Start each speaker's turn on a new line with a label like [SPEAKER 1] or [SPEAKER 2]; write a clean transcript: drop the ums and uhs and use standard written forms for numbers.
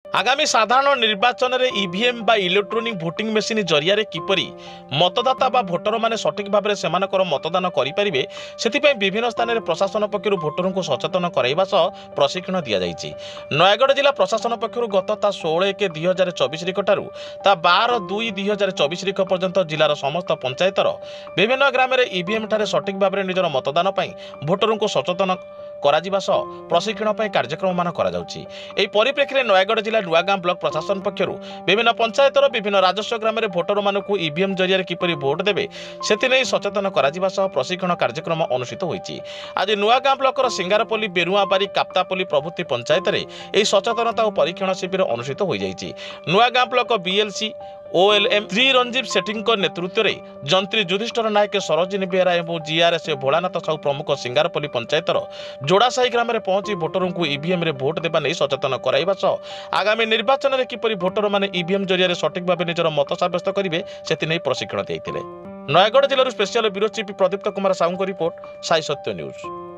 [SPEAKER 1] आगामी साधारण निर्वाचन में ईवीएम बा इलेक्ट्रोनिक भोटिंग मेसीन जरिया किपरि मतदाता बा भोटर माने सठिक भाव में सेमानकर मतदान करेंगे से विभिन्न स्थान में प्रशासन पक्षर भोटर को सचेतन कराइबा सह प्रशिक्षण दि जाइए। नयगढ़ जिला प्रशासन पक्षर गत ता 16/1/2024 निकटू ता 12/2/2024 पर्यंत जिलार समस्त पंचायतर विभिन्न ग्राम में ईवीएम ठारे सठिक भाव में निजर मतदान भोटर को सचेतन करा सह प्रशिक्षण कार्यक्रम मान परिप्रेक्षी में नयगढ़ जिला नुआगाँ ब्लॉक प्रशासन पक्षर विभिन्न पंचायतर विभिन्न राजस्व ग्राम में भोटर मानक ईवीएम जरिया किपरि भोट देवे से सचेतन करा सह प्रशिक्षण कार्यक्रम अनुष्ठित होइछि। आज नुआगाँ ब्लॉक सिंगारपल्ली बेरुआबारी काप्तापल्ली प्रभृति पंचायत में यह सचेतनता और परीक्षण शिविर अनुष्ठित हो जाइछि। Nuagaon block BLC OLM Shri Ranjeev Sethi नेतृत्व में जंत्री युधिष्ठर नायक सरोजिनी बेहरा और जीआरएस भोलानाथ साहू प्रमुख सिंगारपल्ली पंचायतर जोड़ासाही ग्राम में पहुंची भोटर को ईवीएम रे भोट देवा नहीं सचेतन कराइबा सह आगामी निर्वाचन में किपरि भोटर माने ईवीएम जरिया सठिक भाव निजर मत सब्यस्त करेंगे से प्रशिक्षण देते। नयगढ़ जिलूर स्पेशल ब्यूरो चीफ प्रदीप्त कुमार साहू रिपोर्ट साई सत्य न्यूज।